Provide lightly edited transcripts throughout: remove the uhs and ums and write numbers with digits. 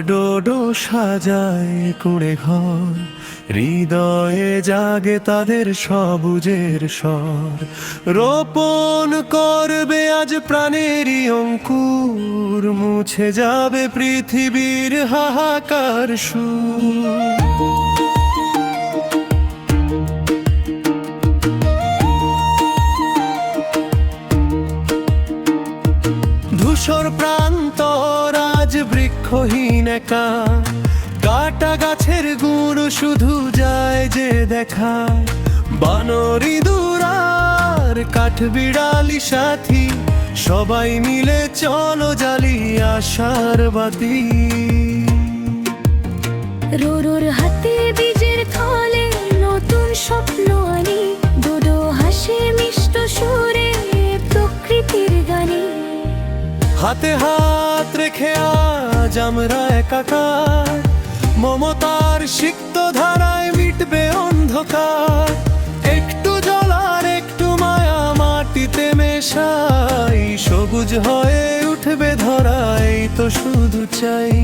ডোডো সাজায় কুড়ে ঘর, হৃদয়ে জাগে তাদের সবুজের স্বর। রোপণ করবে আজ প্রাণেরই অঙ্কুর, মুছে যাবে পৃথিবীর হাহাকার সুর। ধূসর প্রান্তর আজ বৃক্ষহীন একা, কাটা গাছের গুঁড়ো শুধু যায় যে দেখা। বানরি দুরার কাঠবিড়ালি সাথী, সবাই মিলে চলো জ্বালি আশার বাতি। রোরোর হাতে বীজের থলে নতুন স্বপ্ন আনি, ডোডো হাসে মিষ্ট সুরে প্রকৃতির গানে। হাতে হাত রেখে আজ আমরা একাকার, মমতার সিক্ত ধারায় মিটবে অন্ধকার। একটু জল আর একটু মায়া মাটিতে মেশাই, সবুজ হয়ে উঠবে ধরাই তো শুধু চাই।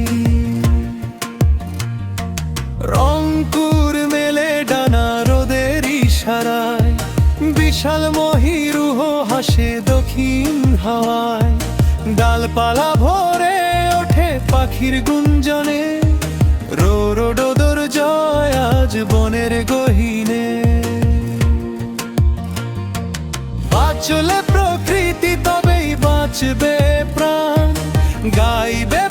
রংপুর মেলে ডানা রোদের ইশারায়, বিশাল মহিরুহ হাসে দক্ষিণ হাওয়ায়। ডালপালা ভরে ওঠে পাখির গুঞ্জনে, রোরো ডোডোর জয় আজ বনের গহীনে। বাঁচলে প্রকৃতি তবেই বাঁচবে প্রাণ, গাইবে